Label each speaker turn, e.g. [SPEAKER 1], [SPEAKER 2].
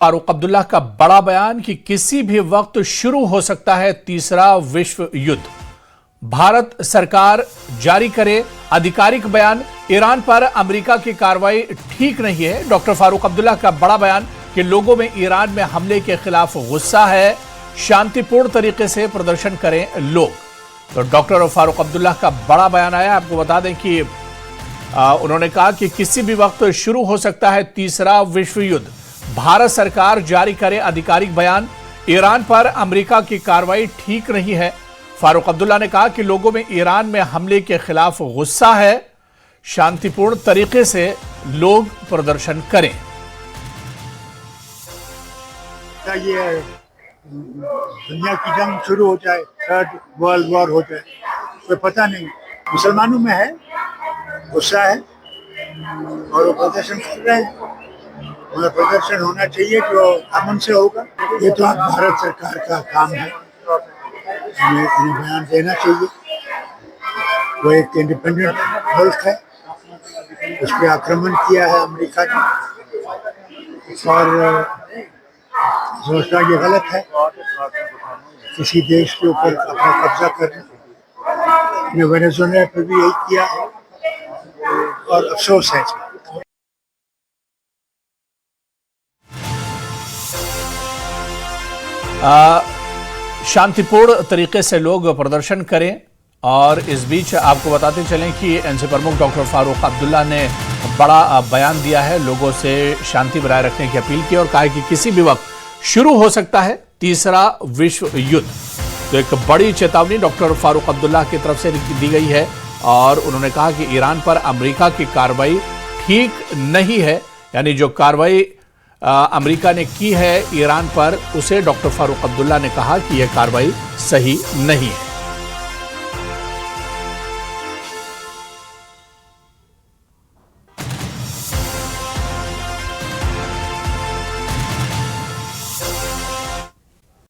[SPEAKER 1] फारूक अब्दुल्ला का बड़ा बयान कि किसी भी वक्त शुरू हो सकता है तीसरा विश्व युद्ध। भारत सरकार जारी करे आधिकारिक बयान, ईरान पर अमेरिका की कार्रवाई ठीक नहीं है। डॉक्टर फारूक अब्दुल्ला का बड़ा बयान कि लोगों में ईरान में हमले के खिलाफ गुस्सा है, शांतिपूर्ण तरीके से प्रदर्शन करें लोग। तो डॉक्टर फारूक अब्दुल्ला का बड़ा बयान आया। आपको बता दें कि उन्होंने कहा कि किसी भी वक्त शुरू हो सकता है तीसरा विश्व युद्ध। भारत सरकार जारी करे आधिकारिक बयान, ईरान पर अमेरिका की कार्रवाई ठीक नहीं है। फारूक अब्दुल्ला ने कहा कि लोगों में ईरान में हमले के खिलाफ गुस्सा है, शांतिपूर्ण तरीके से लोग प्रदर्शन करें।
[SPEAKER 2] ये दुनिया की जंग शुरू हो जाए, थर्ड वर्ल्ड वॉर हो जाए, कोई पता नहीं। मुसलमानों में है, गुस्सा है और वो प्रदर्शन कर रहे हैं। उन्हें प्रदर्शन होना चाहिए जो अमन से होगा। ये तो भारत सरकार का काम है, इन्हें बयान देना चाहिए। वो एक इंडिपेंडेंट मुल्क है, उस पर आक्रमण किया है अमेरिका ने और सोचना ये गलत है किसी देश के ऊपर अपना कब्जा करना। वेनेजुएला पर भी यही किया और अफसोस है।
[SPEAKER 1] शांतिपूर्ण तरीके से लोग प्रदर्शन करें। और इस बीच आपको बताते चलें कि एनसी प्रमुख डॉक्टर फारूक अब्दुल्ला ने बड़ा बयान दिया है, लोगों से शांति बनाए रखने की अपील की और कहा कि किसी भी वक्त शुरू हो सकता है तीसरा विश्व युद्ध। तो एक बड़ी चेतावनी डॉक्टर फारूक अब्दुल्ला की तरफ से दी गई है और उन्होंने कहा कि ईरान पर अमेरिका की कार्रवाई ठीक नहीं है, यानी जो कार्रवाई अमेरिका ने की है ईरान पर, उसे डॉक्टर फारूक अब्दुल्ला ने कहा कि यह कार्रवाई सही नहीं है।